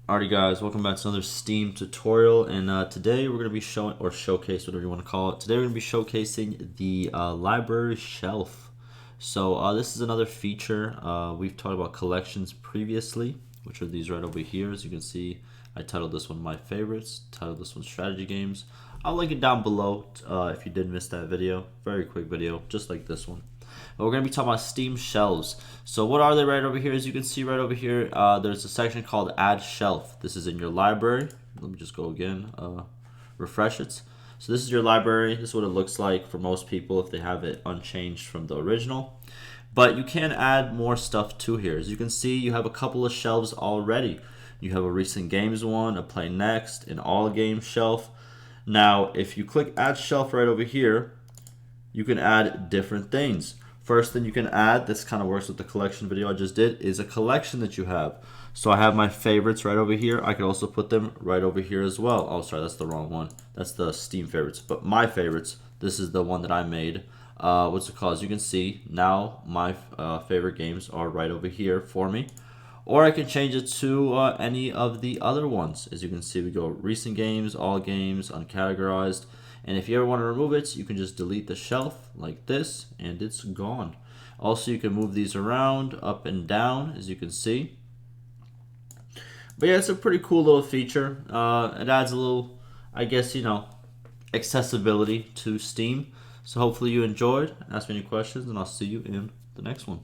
Alrighty guys, welcome back to another Steam tutorial, and today we're going to be showing, or showcase, whatever you want to call it. Today we're going to be showcasing the library shelf. So this is another feature. We've talked about collections previously, which are these right over here. As you can see, I titled this one My Favorites, titled this one Strategy Games. I'll link it down below if you did miss that video. Very quick video, just like this one. But we're going to be talking about Steam shelves. So what are they right over here? As you can see right over here, there's a section called Add Shelf. This is in your library. Let me just go again, refresh it. So this is your library. This is what it looks like for most people if they have it unchanged from the original. But you can add more stuff to here. As you can see, you have a couple of shelves already. You have a recent games one, a play next, an all games shelf. Now, if you click Add Shelf right over here, you can add different things. First thing you can add, this kind of works with the collection video I just did, is a collection that you have. So I have my favorites right over here. I could also put them right over here as well. Oh, sorry, that's the wrong one. That's the Steam favorites. But my favorites, this is the one that I made. What's it called? As you can see, now my favorite games are right over here for me. Or I can change it to any of the other ones. As you can see, we go recent games, all games, uncategorized. And if you ever want to remove it, you can just delete the shelf like this, and it's gone. Also, you can move these around, up and down, as you can see. But yeah, it's a pretty cool little feature. It adds a little, I guess, accessibility to Steam. So hopefully you enjoyed. Ask me any questions, and I'll see you in the next one.